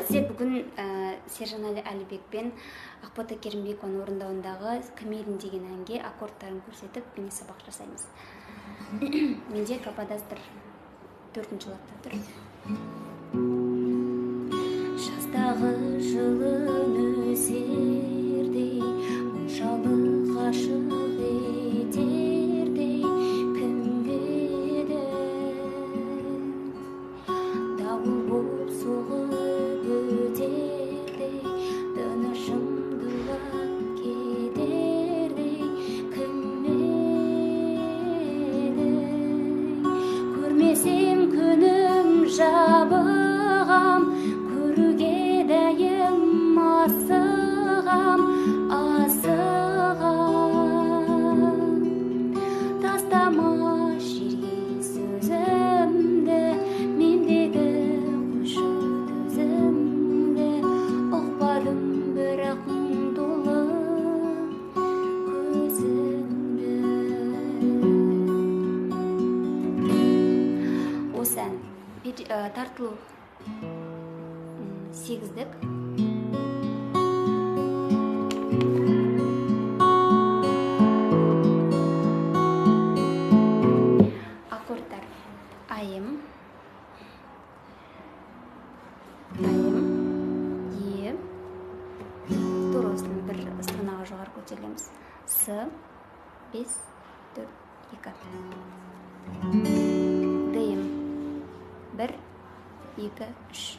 Сізге бүгін Сержан Әлібек пен Ақбота Керімбекованың орындауындағы «Камелин» деген әнге аккордтарын көрсетіп, мини сабақ жасаймыз. Менде каподастр 4-ші лапта тұр. Жаздағы жылы нөсердей, мұншалық ғашық етердей, кім еді? Дауыл боп соғып өтердей, тынышым дулап кетердей, кім еді? Көрмесем күнім жабығам, көруге дәйім асығам, тастама жерге сөзімді, мендегі қойшы төзімді, ұқпадым бірақ мұңдулы көзіңді. Осы ән тартылу 8-дік. Аккордтар айым, е, туросының бір струнаға жоғары көтерілеміз. С, 5, 4, 2. Дем, 1, 2, 3.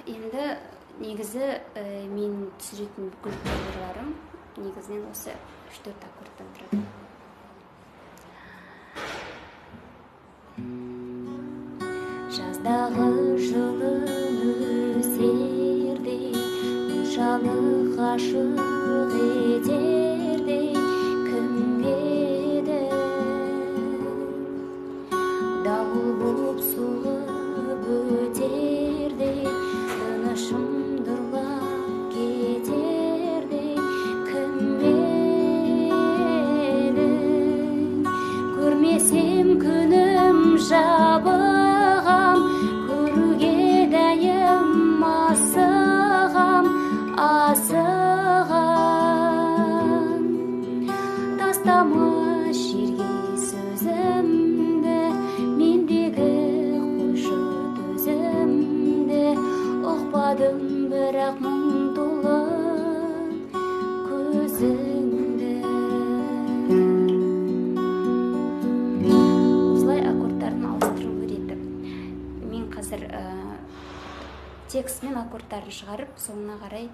Енді негізі мен түсіретін бүкіл программаларым негізінен осы 3-4 аккордтан тұрады. Жаздағы жылы нөсердей, мұншалық ғашық етердей, кім еді? Дауыл боп соғып өтердей, тынышым дұрлап кетердей, кім еді? Көрмесем күнім жабығам, көруге дәйім асығам, тастама жерге сөзімді, мендегі қойшы төзімді, ұқпадым бірақ мұңдулы көзіңді. Осылай аккордтарын ауыстыру үйретіп. Мен қазір текст мен аккордтарын шығарып, соңына қарай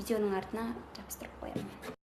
видеоның артына жабыстырып қоямын.